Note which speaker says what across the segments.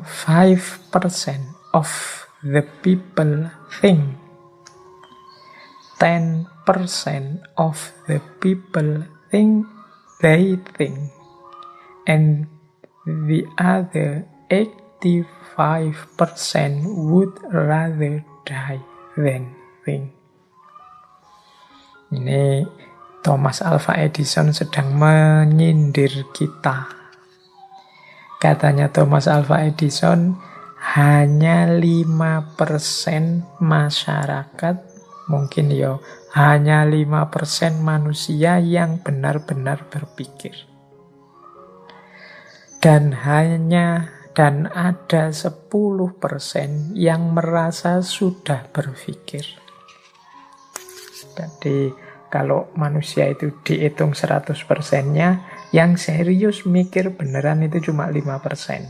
Speaker 1: 5% of the people think. 10% of the people think they think. And the other 85% would rather die than think. Ini Thomas Alva Edison sedang menyindir kita. Katanya Thomas Alva Edison, hanya 5% masyarakat, mungkin ya hanya 5% manusia yang benar-benar berpikir. Dan ada 10% yang merasa sudah berpikir. Jadi kalau manusia itu dihitung 100%-nya, yang serius mikir beneran itu cuma 5%.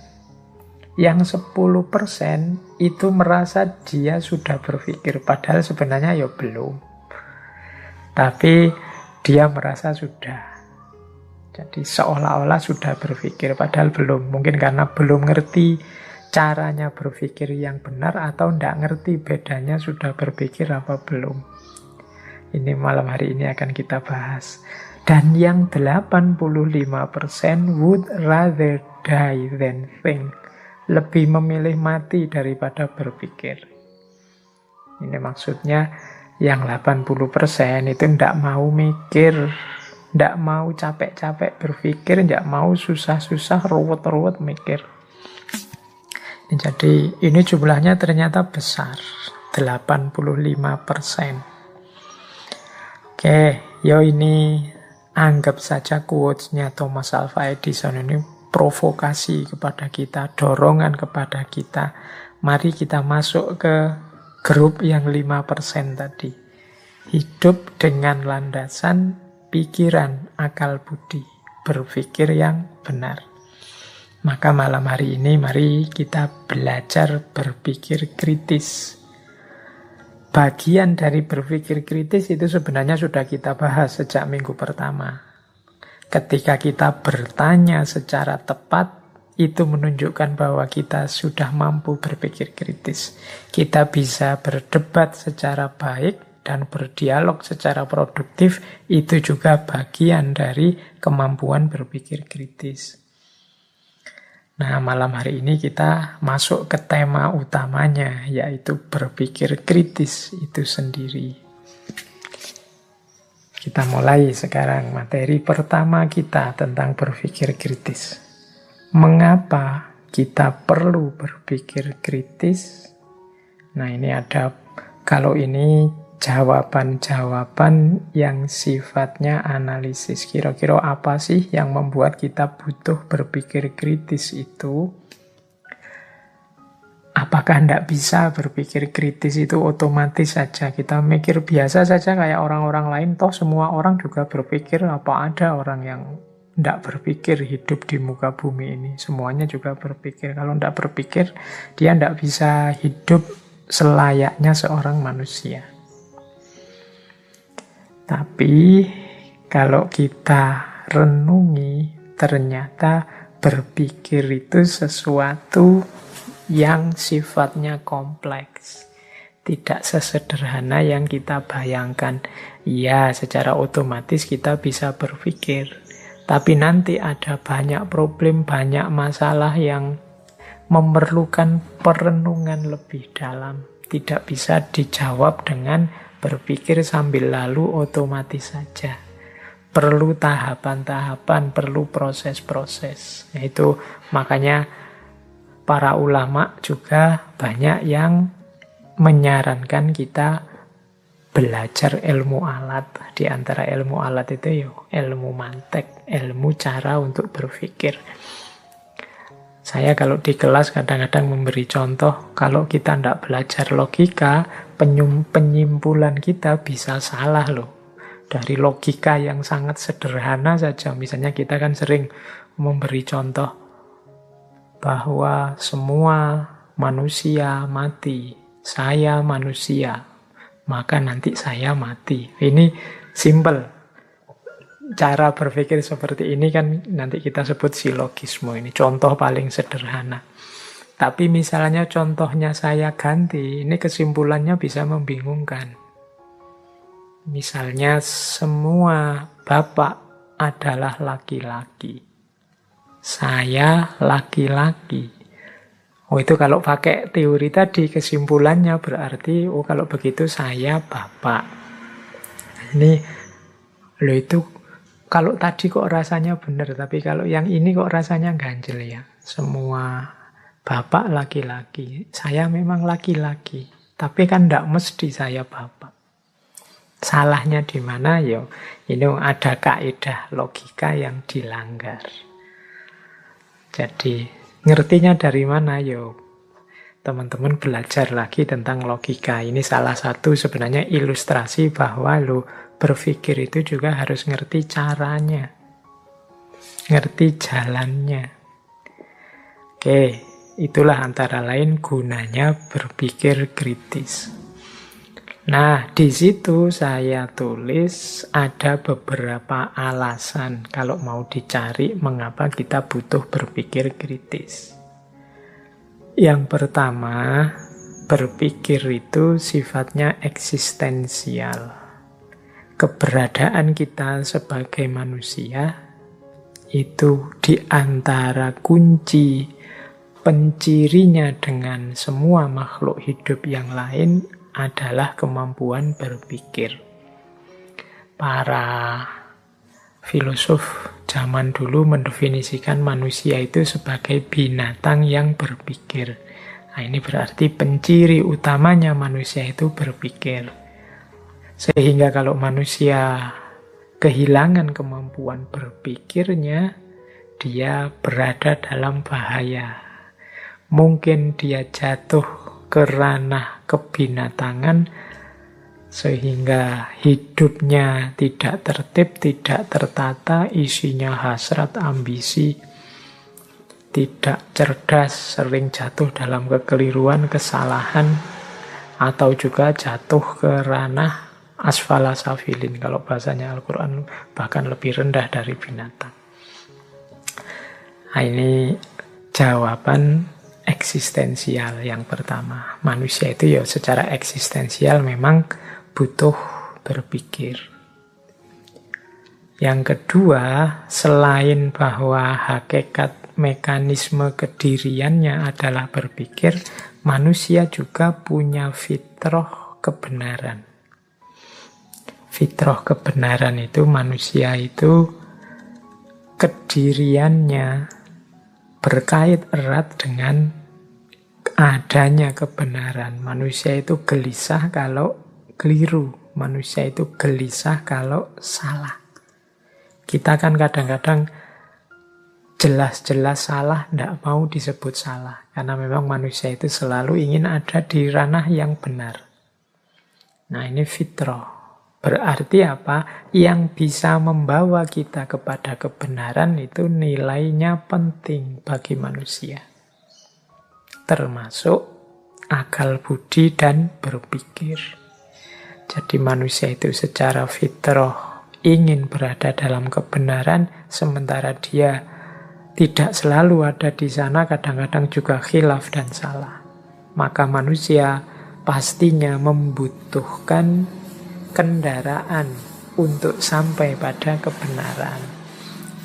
Speaker 1: Yang 10% itu merasa dia sudah berpikir, padahal sebenarnya ya belum. Tapi dia merasa sudah. Jadi seolah-olah sudah berpikir, padahal belum. Mungkin karena belum ngerti caranya berpikir yang benar, atau tidak ngerti bedanya sudah berpikir apa belum. Ini malam hari ini akan kita bahas. Dan yang 85% would rather die than think. Lebih memilih mati daripada berpikir. Ini maksudnya yang 80% itu tidak mau mikir, tidak mau capek-capek berpikir, tidak mau susah-susah, ruwet-ruwet mikir. Jadi ini jumlahnya ternyata besar, 85%. Oke, yo ini anggap saja quotes-nya Thomas Alva Edison ini provokasi kepada kita, dorongan kepada kita. Mari kita masuk ke grup yang 5% tadi. Hidup dengan landasan pikiran, akal budi, berpikir yang benar. Maka malam hari ini mari kita belajar berpikir kritis. Bagian dari berpikir kritis itu sebenarnya sudah kita bahas sejak minggu pertama. Ketika kita bertanya secara tepat, itu menunjukkan bahwa kita sudah mampu berpikir kritis. Kita bisa berdebat secara baik dan berdialog secara produktif, itu juga bagian dari kemampuan berpikir kritis. Nah, malam hari ini kita masuk ke tema utamanya, yaitu berpikir kritis itu sendiri. Kita mulai sekarang materi pertama kita tentang berpikir kritis. Mengapa kita perlu berpikir kritis? Nah, ini ada, kalau ini jawaban-jawaban yang sifatnya analisis. Kira-kira apa sih yang membuat kita butuh berpikir kritis itu? Apakah tidak bisa berpikir kritis itu otomatis saja? Kita mikir biasa saja kayak orang-orang lain, toh semua orang juga berpikir. Apa ada orang yang tidak berpikir hidup di muka bumi ini? Semuanya juga berpikir. Kalau tidak berpikir, dia tidak bisa hidup selayaknya seorang manusia. Tapi kalau kita renungi, ternyata berpikir itu sesuatu yang sifatnya kompleks. Tidak sesederhana yang kita bayangkan. Ya, secara otomatis kita bisa berpikir. Tapi nanti ada banyak problem, banyak masalah yang memerlukan perenungan lebih dalam. Tidak bisa dijawab dengan berpikir sambil lalu otomatis saja. Perlu tahapan-tahapan, perlu proses-proses. Itu makanya para ulama juga banyak yang menyarankan kita belajar ilmu alat. Di antara ilmu alat itu ilmu mantek, ilmu cara untuk berpikir. Saya kalau di kelas kadang-kadang memberi contoh, kalau kita tidak belajar logika, penyimpulan kita bisa salah loh. Dari logika yang sangat sederhana saja, misalnya kita kan sering memberi contoh bahwa semua manusia mati, saya manusia, maka nanti saya mati. Ini simple. Cara berpikir seperti ini kan nanti kita sebut silogisme. Ini contoh paling sederhana. Tapi misalnya contohnya saya ganti, ini kesimpulannya bisa membingungkan. Misalnya semua bapak adalah laki-laki. Saya laki-laki. Oh, itu kalau pakai teori tadi kesimpulannya berarti, oh kalau begitu saya bapak. Ini, loh itu kalau tadi kok rasanya benar, tapi kalau yang ini kok rasanya ganjel ya. Semua bapak laki-laki. Saya memang laki-laki, tapi kan tidak mesti saya bapak. Salahnya di mana ya? Ini ada kaidah logika yang dilanggar. Jadi ngertinya dari mana yo? Teman-teman belajar lagi tentang logika. Ini salah satu sebenarnya ilustrasi bahwa lo berpikir itu juga harus ngerti caranya. Ngerti jalannya. Oke, itulah antara lain gunanya berpikir kritis. Nah, di situ saya tulis ada beberapa alasan kalau mau dicari mengapa kita butuh berpikir kritis. Yang pertama, berpikir itu sifatnya eksistensial. Keberadaan kita sebagai manusia itu di antara kunci pencirinya dengan semua makhluk hidup yang lain adalah kemampuan berpikir. Para filosof zaman dulu mendefinisikan manusia itu sebagai binatang yang berpikir. Nah, ini berarti penciri utamanya manusia itu berpikir. Sehingga kalau manusia kehilangan kemampuan berpikirnya, dia berada dalam bahaya. Mungkin dia jatuh ke ranah kebinatangan sehingga hidupnya tidak tertib, tidak tertata, isinya hasrat, ambisi, tidak cerdas, sering jatuh dalam kekeliruan, kesalahan, atau juga jatuh ke ranah asfala safilin, kalau bahasanya Al-Quran bahkan lebih rendah dari binatang. Nah, ini jawaban eksistensial yang pertama. Manusia itu ya secara eksistensial memang butuh berpikir. Yang kedua, selain bahwa hakikat mekanisme kediriannya adalah berpikir, manusia juga punya fitrah kebenaran. Fitrah kebenaran itu manusia itu kediriannya berkait erat dengan adanya kebenaran. Manusia itu gelisah kalau keliru. Manusia itu gelisah kalau salah. Kita kan kadang-kadang jelas-jelas salah, tidak mau disebut salah. Karena memang manusia itu selalu ingin ada di ranah yang benar. Nah, ini fitrah. Berarti apa? Yang bisa membawa kita kepada kebenaran itu nilainya penting bagi manusia. Termasuk akal budi dan berpikir. Jadi manusia itu secara fitrah ingin berada dalam kebenaran, sementara dia tidak selalu ada di sana, kadang-kadang juga khilaf dan salah. Maka manusia pastinya membutuhkan kendaraan untuk sampai pada kebenaran.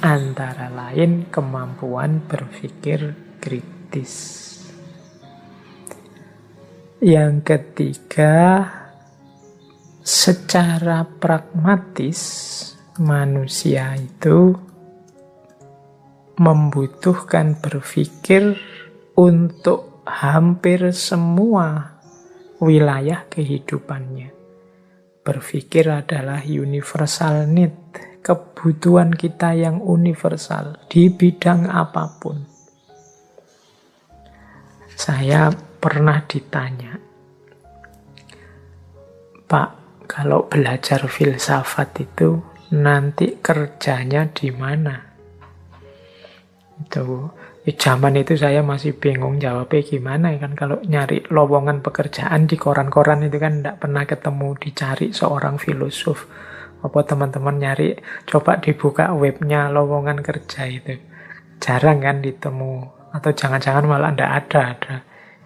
Speaker 1: Antara lain kemampuan berpikir kritis. Yang ketiga, secara pragmatis manusia itu membutuhkan berpikir untuk hampir semua wilayah kehidupannya. Berpikir adalah universal need, kebutuhan kita yang universal di bidang apapun. Saya pernah ditanya, Pak, kalau belajar filsafat itu nanti kerjanya di mana? Itu zaman itu saya masih bingung jawabnya gimana kan, kalau nyari lowongan pekerjaan di koran-koran itu kan tidak pernah ketemu dicari seorang filosof. Apa teman-teman nyari, coba dibuka webnya lowongan kerja itu, jarang kan ditemu Atau jangan-jangan malah tidak ada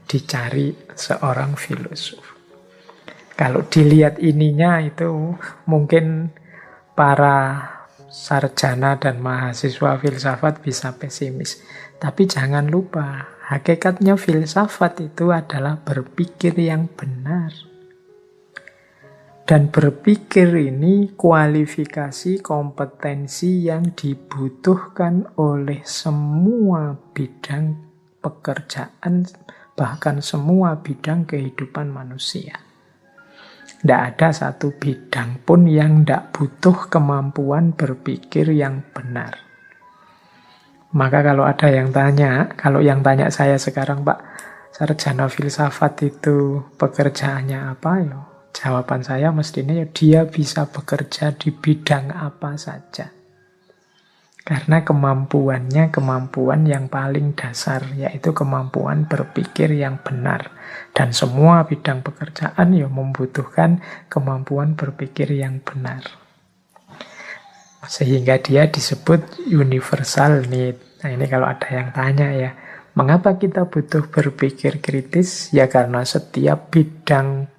Speaker 1: dicari seorang filosof. Kalau dilihat ininya itu mungkin para sarjana dan mahasiswa filsafat bisa pesimis. Tapi jangan lupa, hakikatnya filsafat itu adalah berpikir yang benar. Dan berpikir ini kualifikasi kompetensi yang dibutuhkan oleh semua bidang pekerjaan, bahkan semua bidang kehidupan manusia. Tidak ada satu bidang pun yang tidak butuh kemampuan berpikir yang benar. Maka kalau ada yang tanya, kalau yang tanya saya sekarang, Pak, sarjana filsafat itu pekerjaannya apa? Ya, jawaban saya mestinya ya dia bisa bekerja di bidang apa saja. Karena kemampuannya kemampuan yang paling dasar, yaitu kemampuan berpikir yang benar. Dan semua bidang pekerjaan ya membutuhkan kemampuan berpikir yang benar. Sehingga dia disebut universal need. Nah ini kalau ada yang tanya ya, mengapa kita butuh berpikir kritis? Ya karena setiap bidang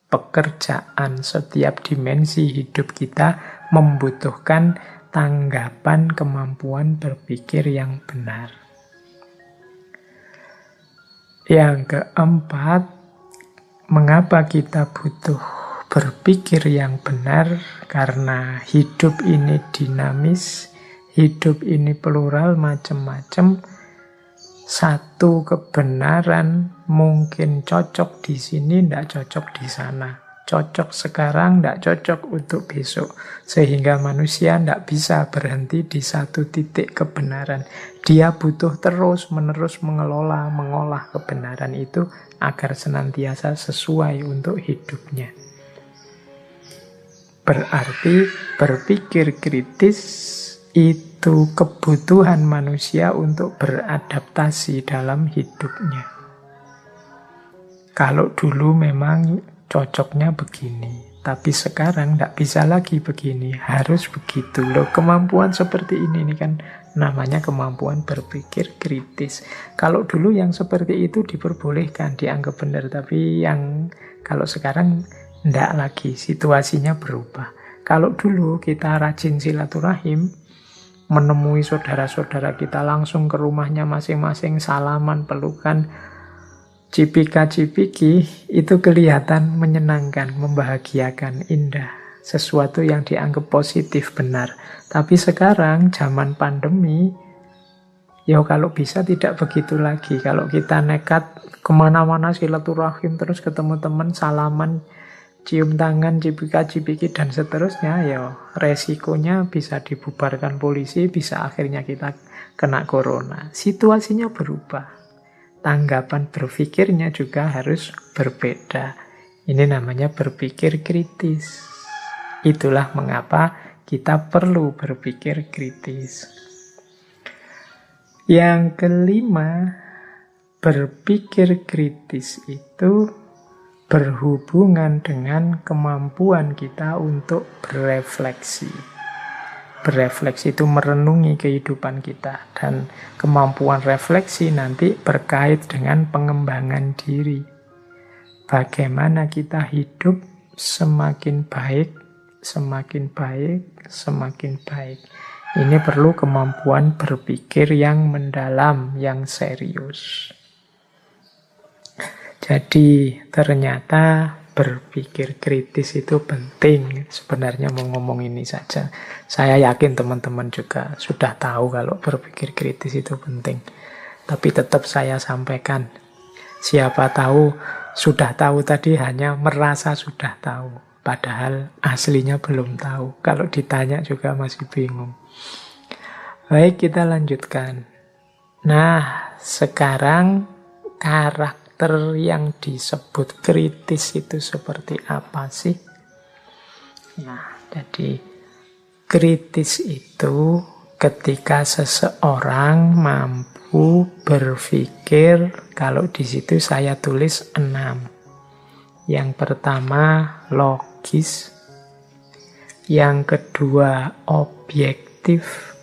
Speaker 1: pekerjaan, setiap dimensi hidup kita membutuhkan tanggapan kemampuan berpikir yang benar. Yang keempat, mengapa kita butuh berpikir yang benar? Karena hidup ini dinamis, hidup ini plural, macam-macam. Satu kebenaran mungkin cocok di sini, tidak cocok di sana. Cocok sekarang, tidak cocok untuk besok. Sehingga manusia tidak bisa berhenti di satu titik kebenaran. Dia butuh terus-menerus mengolah kebenaran itu agar senantiasa sesuai untuk hidupnya. Berarti berpikir kritis itu kebutuhan manusia untuk beradaptasi dalam hidupnya. Kalau dulu memang cocoknya begini, tapi sekarang tidak bisa lagi begini, harus begitu. Loh, kemampuan seperti ini kan namanya kemampuan berpikir kritis. Kalau dulu yang seperti itu diperbolehkan, dianggap benar, tapi yang kalau sekarang tidak lagi, situasinya berubah. Kalau dulu kita rajin silaturahim, menemui saudara-saudara kita langsung ke rumahnya masing-masing, salaman, pelukan, cipika-cipiki, itu kelihatan menyenangkan, membahagiakan, indah. Sesuatu yang dianggap positif, benar. Tapi sekarang, zaman pandemi, ya kalau bisa tidak begitu lagi. Kalau kita nekat kemana-mana silaturahim, terus ketemu teman, salaman, cium tangan, cipika-cipiki, dan seterusnya, ya resikonya bisa dibubarkan polisi, bisa akhirnya kita kena corona. Situasinya berubah. Tanggapan berpikirnya juga harus berbeda. Ini namanya berpikir kritis. Itulah mengapa kita perlu berpikir kritis. Yang kelima, berpikir kritis itu berhubungan dengan kemampuan kita untuk berefleksi. Berefleksi itu merenungi kehidupan kita. Dan kemampuan refleksi nanti berkait dengan pengembangan diri. Bagaimana kita hidup semakin baik, semakin baik, semakin baik. Ini perlu kemampuan berpikir yang mendalam, yang serius. Jadi ternyata berpikir kritis itu penting. Sebenarnya mau ngomong ini saja. Saya yakin teman-teman juga sudah tahu kalau berpikir kritis itu penting. Tapi tetap saya sampaikan. Siapa tahu, sudah tahu tadi hanya merasa sudah tahu. Padahal aslinya belum tahu. Kalau ditanya juga masih bingung. Baik, kita lanjutkan. Nah, sekarang karakter yang disebut kritis itu seperti apa sih? Nah, jadi kritis itu ketika seseorang mampu berpikir, kalau di situ saya tulis 6. Yang pertama logis, yang kedua objektif,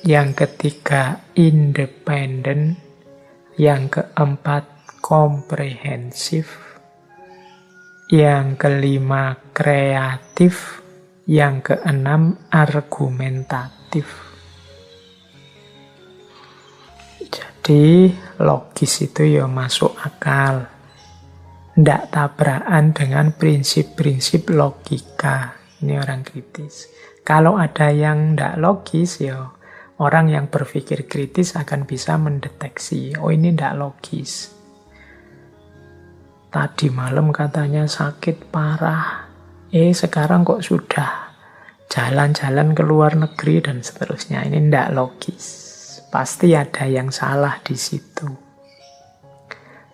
Speaker 1: Yang ketiga, independen. Yang keempat, komprehensif. Yang kelima, kreatif. Yang keenam, argumentatif. Jadi, logis itu ya masuk akal. Ndak tabrakan dengan prinsip-prinsip logika. Ini orang kritis. Kalau ada yang ndak logis, ya orang yang berpikir kritis akan bisa mendeteksi, oh ini ndak logis. Tadi malam katanya sakit parah. Sekarang kok sudah jalan-jalan ke luar negeri dan seterusnya. Ini ndak logis. Pasti ada yang salah di situ.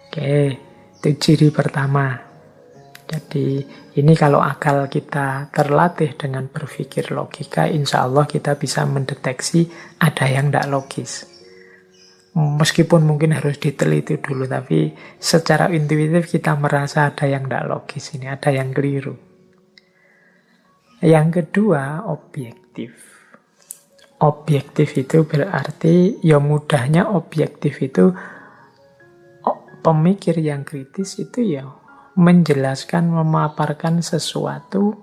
Speaker 1: Oke, itu ciri pertama. Jadi ini kalau akal kita terlatih dengan berpikir logika, insya Allah kita bisa mendeteksi ada yang ndak logis. Meskipun mungkin harus diteliti dulu, tapi secara intuitif kita merasa ada yang ndak logis ini, ada yang keliru. Yang kedua, objektif. Objektif itu berarti, ya mudahnya objektif itu, pemikir yang kritis itu ya menjelaskan, memaparkan sesuatu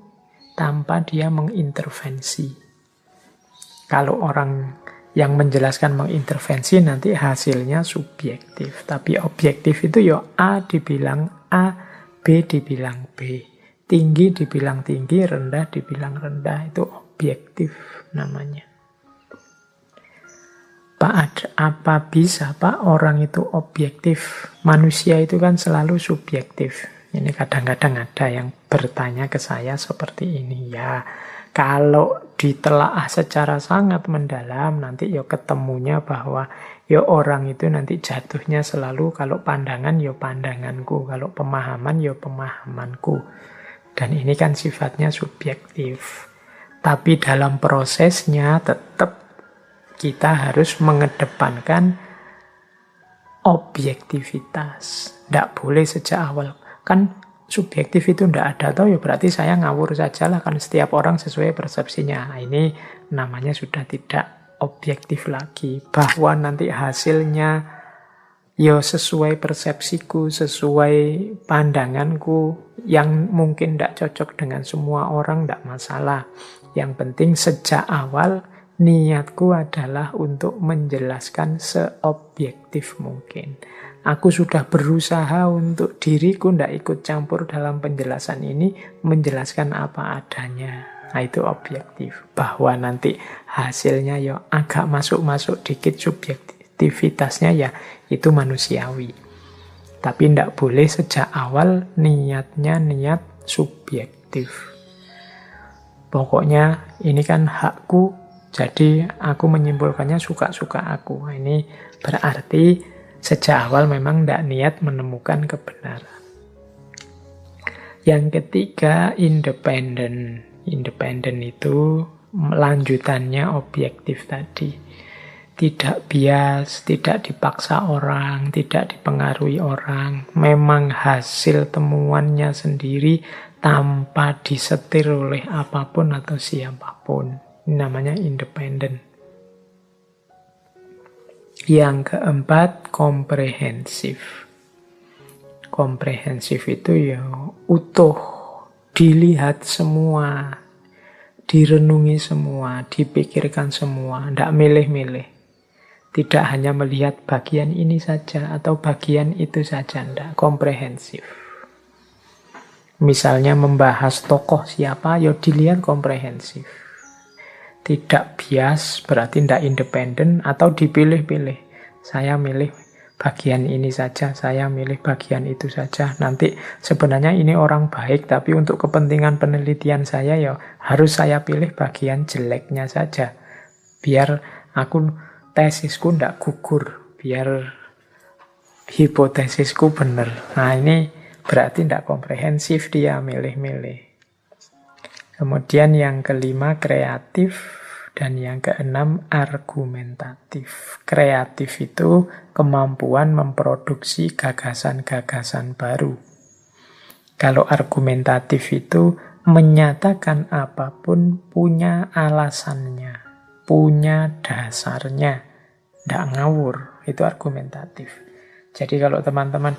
Speaker 1: tanpa dia mengintervensi. Kalau orang yang menjelaskan mengintervensi, nanti hasilnya subjektif. Tapi objektif itu ya A dibilang A, B dibilang B. Tinggi dibilang tinggi, rendah dibilang rendah. Itu objektif namanya. Pak, apa bisa Pak orang itu objektif? Manusia itu kan selalu subjektif. Ini kadang-kadang ada yang bertanya ke saya seperti ini. Ya, kalau ditelaah secara sangat mendalam, nanti ya ketemunya bahwa ya orang itu nanti jatuhnya selalu kalau pandangan ya pandanganku, kalau pemahaman ya pemahamanku. Dan ini kan sifatnya subjektif. Tapi dalam prosesnya tetap kita harus mengedepankan objektivitas. Tidak boleh sejak awal. Kan subjektif itu tidak ada, atau ya berarti saya ngawur saja lah, kan setiap orang sesuai persepsinya. Nah, ini namanya sudah tidak objektif lagi. Bahwa nanti hasilnya ya sesuai persepsiku, sesuai pandanganku, yang mungkin tidak cocok dengan semua orang, tidak masalah. Yang penting sejak awal niatku adalah untuk menjelaskan seobjektif mungkin. Aku sudah berusaha untuk diriku tidak ikut campur dalam penjelasan ini, menjelaskan apa adanya. Nah, itu objektif. Bahwa nanti hasilnya ya agak masuk-masuk dikit subjektivitasnya, ya itu manusiawi. Tapi tidak boleh sejak awal niatnya niat subjektif. Pokoknya ini kan hakku, jadi aku menyimpulkannya suka-suka aku. Nah, ini berarti sejak awal memang tidak niat menemukan kebenaran. Yang ketiga, independen. Independen itu lanjutannya objektif tadi. Tidak bias, tidak dipaksa orang, tidak dipengaruhi orang. Memang hasil temuannya sendiri tanpa disetir oleh apapun atau siapapun. Ini namanya independen. Yang keempat, komprehensif. Komprehensif itu ya utuh, dilihat semua, direnungi semua, dipikirkan semua, tidak milih-milih. Tidak hanya melihat bagian ini saja atau bagian itu saja, tidak. Komprehensif. Misalnya membahas tokoh siapa, ya dilihat komprehensif. Tidak bias, berarti tidak independen atau dipilih-pilih. Saya milih bagian ini saja, saya milih bagian itu saja. Nanti sebenarnya ini orang baik, tapi untuk kepentingan penelitian saya ya harus saya pilih bagian jeleknya saja. Biar tesisku tidak gugur, biar hipotesisku benar. Nah, ini berarti tidak komprehensif, dia milih-milih. Kemudian yang kelima, kreatif. Dan yang keenam, argumentatif. Kreatif itu kemampuan memproduksi gagasan-gagasan baru. Kalau argumentatif itu menyatakan apapun punya alasannya. punya dasarnya, tidak ngawur, itu argumentatif. Jadi kalau teman-teman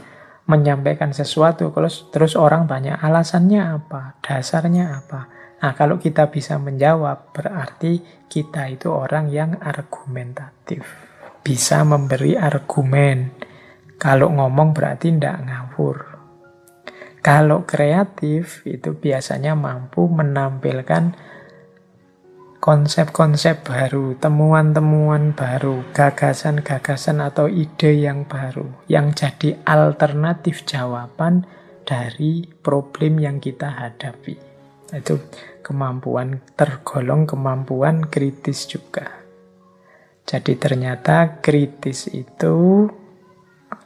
Speaker 1: menyampaikan sesuatu, terus orang banyak alasannya apa, dasarnya apa. Nah, kalau kita bisa menjawab, berarti kita itu orang yang argumentatif. Bisa memberi argumen. Kalau ngomong berarti tidak ngawur. Kalau kreatif, itu biasanya mampu menampilkan konsep-konsep baru, temuan-temuan baru, gagasan-gagasan atau ide yang baru, yang jadi alternatif jawaban dari problem yang kita hadapi. Itu kemampuan, tergolong kemampuan kritis juga. Jadi ternyata kritis itu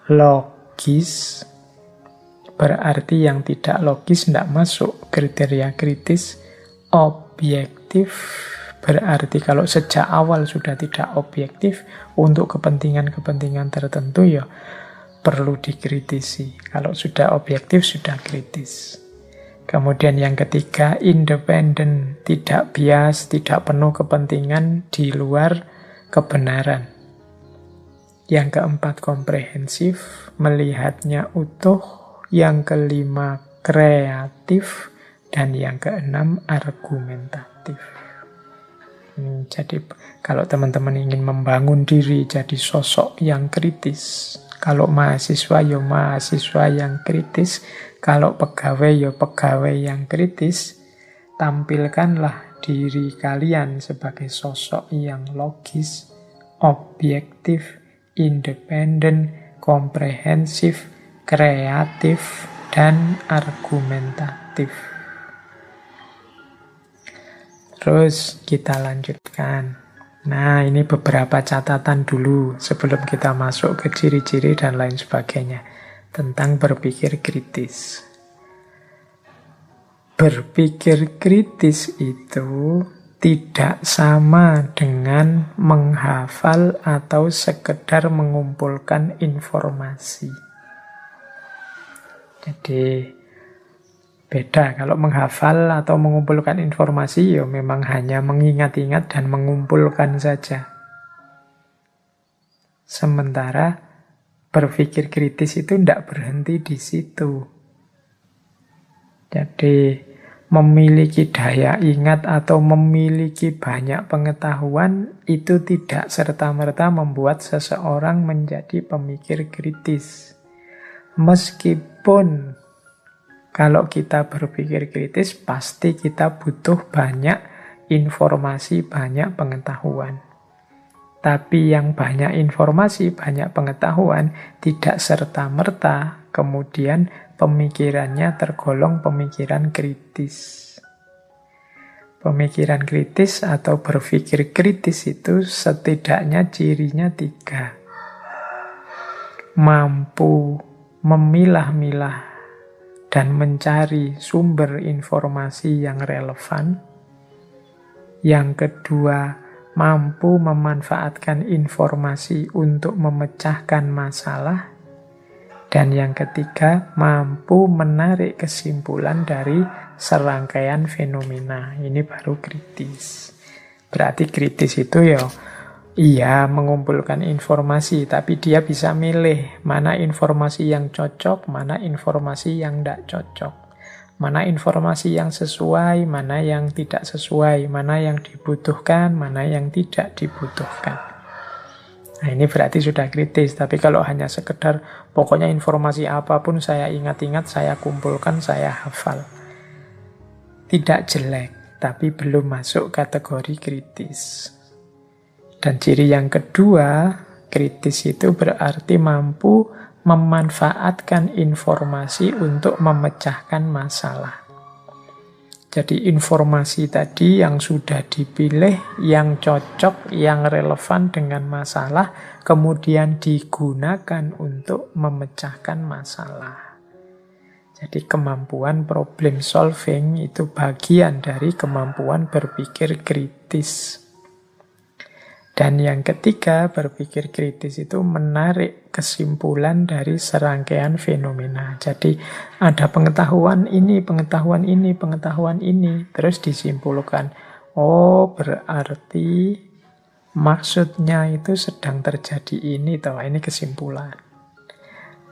Speaker 1: logis, berarti yang tidak logis tidak masuk kriteria kritis. Objektif, berarti kalau sejak awal sudah tidak objektif untuk kepentingan-kepentingan tertentu, ya perlu dikritisi. Kalau sudah objektif, sudah kritis. Kemudian yang ketiga, independen, tidak bias, tidak penuh kepentingan di luar kebenaran. Yang keempat, komprehensif, melihatnya utuh. Yang kelima, kreatif. Dan yang keenam, argumentatif. Jadi kalau teman-teman ingin membangun diri jadi sosok yang kritis, kalau mahasiswa ya mahasiswa yang kritis, kalau pegawai ya pegawai yang kritis, tampilkanlah diri kalian sebagai sosok yang logis, objektif, independen, komprehensif, kreatif, dan argumentatif. Terus kita lanjutkan. Nah, ini beberapa catatan dulu sebelum kita masuk ke ciri-ciri dan lain sebagainya tentang berpikir kritis. Berpikir kritis itu tidak sama dengan menghafal atau sekedar mengumpulkan informasi. Jadi beda, kalau menghafal atau mengumpulkan informasi, ya memang hanya mengingat-ingat dan mengumpulkan saja. Sementara berpikir kritis itu tidak berhenti di situ. Jadi memiliki daya ingat atau memiliki banyak pengetahuan itu tidak serta-merta membuat seseorang menjadi pemikir kritis. Meskipun kalau kita berpikir kritis, pasti kita butuh banyak informasi, banyak pengetahuan. Tapi yang banyak informasi, banyak pengetahuan, tidak serta-merta kemudian pemikirannya tergolong pemikiran kritis. Pemikiran kritis atau berpikir kritis itu setidaknya cirinya 3. Mampu memilah-milah dan mencari sumber informasi yang relevan. Yang kedua, mampu memanfaatkan informasi untuk memecahkan masalah. Dan yang ketiga, mampu menarik kesimpulan dari serangkaian fenomena. Ini baru kritis. Berarti kritis itu ya iya, mengumpulkan informasi, tapi dia bisa milih mana informasi yang cocok, mana informasi yang tidak cocok. Mana informasi yang sesuai, mana yang tidak sesuai, mana yang dibutuhkan, mana yang tidak dibutuhkan. Nah, ini berarti sudah kritis, tapi kalau hanya sekedar pokoknya informasi apapun saya ingat-ingat, saya kumpulkan, saya hafal. Tidak jelek, tapi belum masuk kategori kritis. Dan ciri yang kedua, kritis itu berarti mampu memanfaatkan informasi untuk memecahkan masalah. Jadi informasi tadi yang sudah dipilih, yang cocok, yang relevan dengan masalah, kemudian digunakan untuk memecahkan masalah. Jadi kemampuan problem solving itu bagian dari kemampuan berpikir kritis. Dan yang ketiga, berpikir kritis itu menarik kesimpulan dari serangkaian fenomena. Jadi ada pengetahuan ini, pengetahuan ini, pengetahuan ini. Terus disimpulkan, oh berarti Maksudnya itu sedang terjadi ini, toh ini kesimpulan.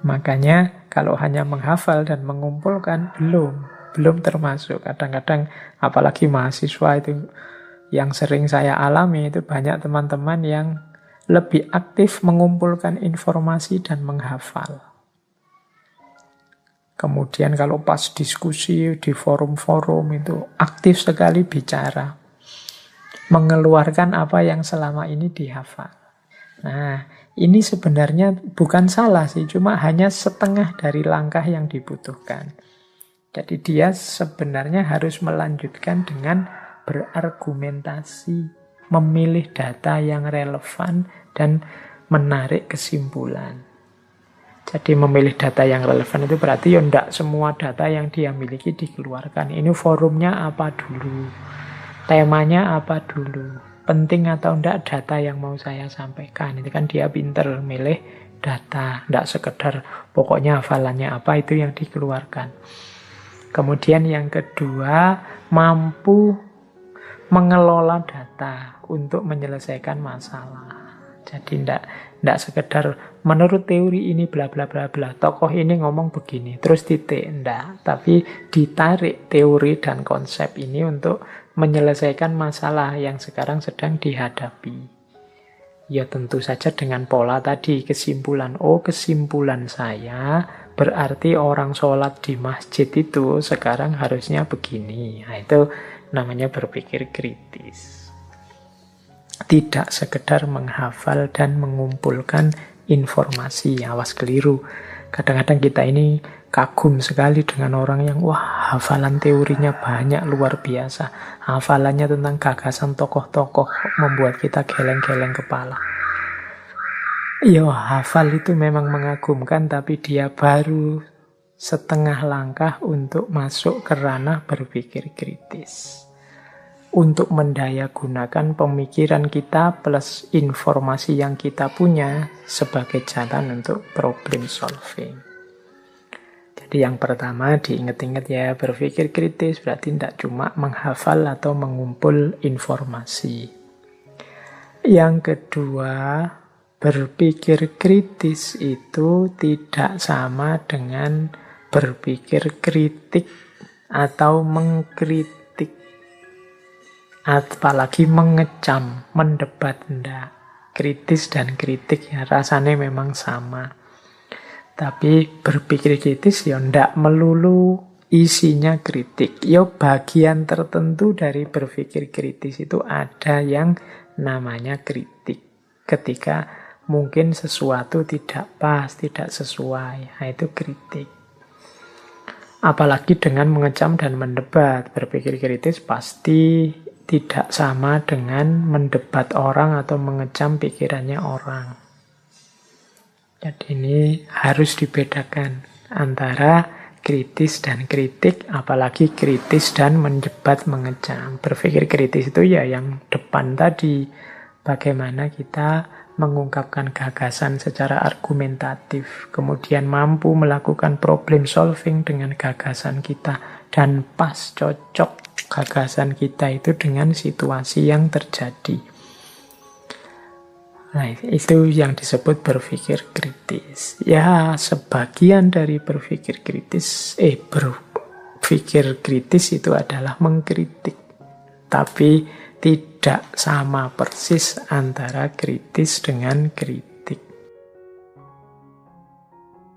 Speaker 1: Makanya kalau hanya menghafal dan mengumpulkan, belum termasuk. Kadang-kadang apalagi mahasiswa itu yang sering saya alami itu banyak teman-teman yang lebih aktif mengumpulkan informasi dan menghafal. Kemudian kalau pas diskusi di forum-forum itu aktif sekali bicara, mengeluarkan apa yang selama ini dihafal. Nah, ini sebenarnya bukan salah sih, cuma hanya setengah dari langkah yang dibutuhkan. Jadi dia sebenarnya harus melanjutkan dengan berargumentasi, memilih data yang relevan, dan menarik kesimpulan. Jadi memilih data yang relevan itu berarti ya tidak semua data yang dia miliki dikeluarkan. Ini forumnya apa dulu, temanya apa dulu, penting atau tidak data yang mau saya sampaikan. Itu kan dia pinter milih data, tidak sekedar pokoknya hafalannya apa itu yang dikeluarkan. Kemudian yang kedua, mampu mengelola data untuk menyelesaikan masalah. Jadi tidak sekedar menurut teori ini bla bla bla bla, tokoh ini ngomong begini, terus titik, enggak. Tapi ditarik teori dan konsep ini untuk menyelesaikan masalah yang sekarang sedang dihadapi. Ya tentu saja dengan pola tadi, kesimpulan. Oh, kesimpulan saya berarti orang sholat di masjid itu sekarang harusnya begini. Nah, itu namanya berpikir kritis. Tidak sekedar menghafal dan mengumpulkan informasi. Awas keliru. Kadang-kadang kita ini kagum sekali dengan orang yang wah hafalan teorinya banyak, luar biasa. Hafalannya tentang gagasan tokoh-tokoh membuat kita geleng-geleng kepala. Ya, hafal itu memang mengagumkan, tapi dia baru setengah langkah untuk masuk ke ranah berpikir kritis. Untuk mendayagunakan pemikiran kita plus informasi yang kita punya sebagai jalan untuk problem solving. Jadi yang pertama diingat-ingat ya, berpikir kritis berarti tidak cuma menghafal atau mengumpul informasi. Yang kedua, berpikir kritis itu tidak sama dengan berpikir kritik atau mengkritik. Apalagi mengecam, mendebat, enggak. Kritis dan kritik ya rasanya memang sama. Tapi berpikir kritis ya enggak melulu isinya kritik. Ya bagian tertentu dari berpikir kritis itu ada yang namanya kritik. Ketika mungkin sesuatu tidak pas, tidak sesuai, nah itu kritik. Apalagi dengan mengecam dan mendebat, berpikir kritis pasti tidak sama dengan mendebat orang atau mengecam pikirannya orang. Jadi ini harus dibedakan antara kritis dan kritik, apalagi kritis dan mendebat, mengecam. Berpikir kritis itu ya yang depan tadi, bagaimana kita mengungkapkan gagasan secara argumentatif, kemudian mampu melakukan problem solving dengan gagasan kita, dan pas cocok gagasan kita itu dengan situasi yang terjadi. Nah, itu yang disebut berpikir kritis. Ya, sebagian dari berpikir kritis itu adalah mengkritik. Tapi tidak sama persis antara kritis dengan kritik.